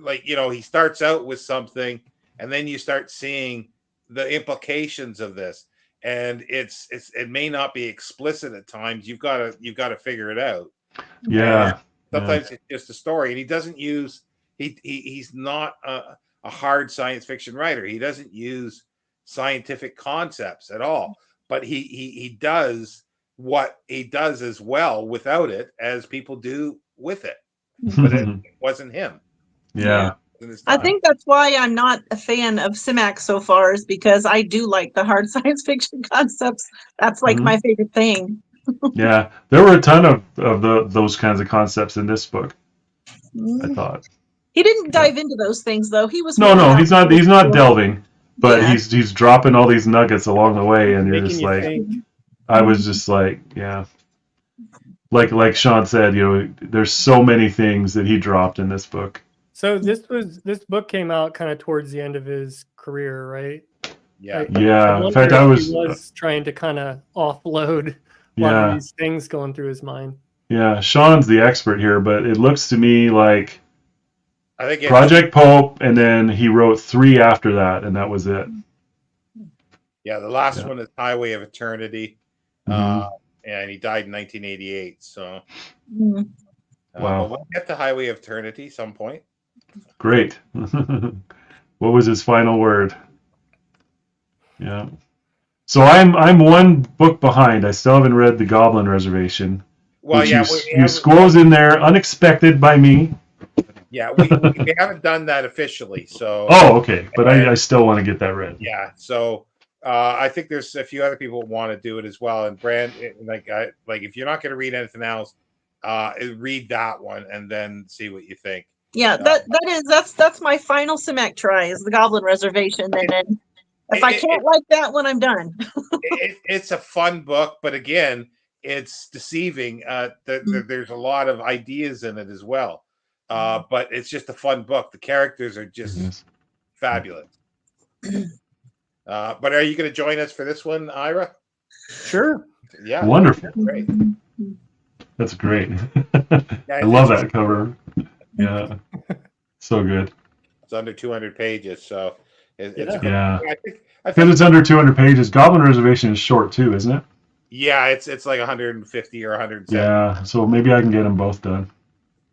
like, you know, he starts out with something, and then you start seeing the implications of this, and it may not be explicit at times. You've got to figure it out. Yeah. And sometimes it's just a story, and he doesn't use he's not a hard science fiction writer. He doesn't use scientific concepts at all, but he does what he does as well without it as people do with it. But it wasn't him. Yeah. I think that's why I'm not a fan of Simak so far, is because I do like the hard science fiction concepts. That's like my favorite thing. Yeah, there were a ton of those kinds of concepts in this book, I thought. He didn't dive into those things though. He was No, he's not delving, but he's dropping all these nuggets along the way, and you're just like, I was just like, yeah. Like Sean said, you know, there's so many things that he dropped in this book. So this book came out kind of towards the end of his career, right? Yeah. Yeah. In fact, he I was trying to kind of offload a lot of these things going through his mind. Yeah, Sean's the expert here, but it looks to me like I think Project Pope, and then he wrote 3 after that, and that was it. Yeah, the last one is Highway of Eternity, and he died in 1988. So, wow, but we'll get to Highway of Eternity some point. Great. What was his final word? Yeah. So I'm one book behind. I still haven't read The Goblin Reservation. Well, yeah, you squirrels in there, unexpected by me. Yeah, we haven't done that officially. So. Oh, okay, but I still want to get that read. Yeah, so I think there's a few other people who want to do it as well. And Brand, like if you're not going to read anything else, read that one and then see what you think. Yeah, that's my final Simak try, is The Goblin Reservation, and then if I can't like that one, I'm done. It's a fun book, but again, it's deceiving. There's a lot of ideas in it as well, but it's just a fun book. The characters are just fabulous. But are you going to join us for this one, Ira? Sure. Yeah. Wonderful. Great. That's great. I love that cover. Yeah. So good. It's under 200 pages, so it's I think it's under 200 pages. Goblin Reservation is short too, isn't it? Yeah, it's like 150 or 170. Yeah, so maybe I can get them both done.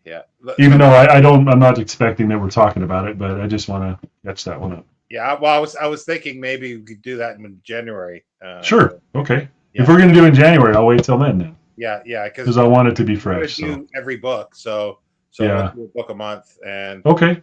Yeah. Even though I'm not expecting that we're talking about it, but I just want to catch that one up. Yeah, well, I was thinking maybe we could do that in January. Sure. Okay. Yeah. If we're going to do it in January, I'll wait till then. Yeah, because I want it to be fresh. Do every book, so yeah. we'll do a book a month, and okay.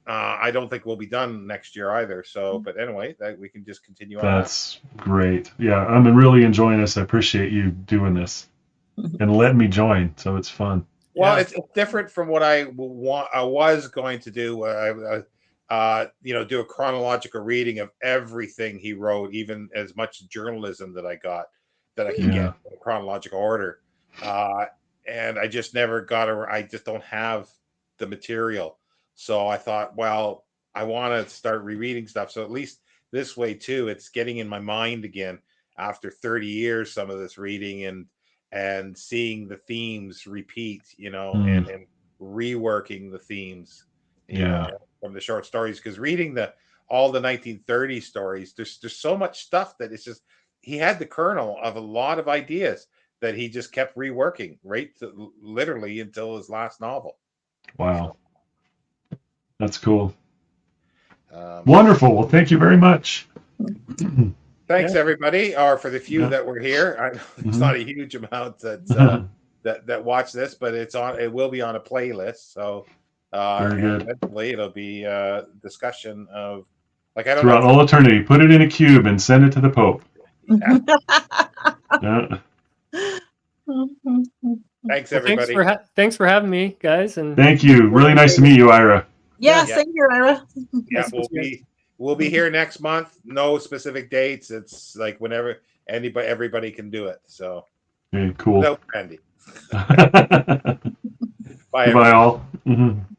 I don't think we'll be done next year either. So, but anyway, we can just continue on. That's great. Yeah, I'm really enjoying this. I appreciate you doing this and letting me join. So it's fun. Well, it's different from what I was going to do. Do a chronological reading of everything he wrote, even as much journalism that I can get in a chronological order. And I just never got I just don't have the material. So I thought, well, I want to start rereading stuff. So at least this way too, it's getting in my mind again after 30 years, some of this reading and seeing the themes repeat, and reworking the themes, you know, from the short stories. Because reading all the 1930s stories, there's so much stuff that it's just, he had the kernel of a lot of ideas that he just kept reworking literally until his last novel. Wow. That's cool. Wonderful. Well, thank you very much. Thanks, everybody, or for the few that were here. I know it's not a huge amount that watch this, but it will be on a playlist. So very good. Eventually it'll be a discussion of I don't throughout all eternity. Put it in a cube and send it to the Pope. Yeah. Thanks, everybody. Thanks for having me, guys. And thank you. Really nice to meet you, Ira. Yeah, same here, Ira. Yeah, we'll be here next month. No specific dates. It's like whenever everybody can do it. So okay, cool. No, Brandy. Bye. Goodbye, all. Mhm.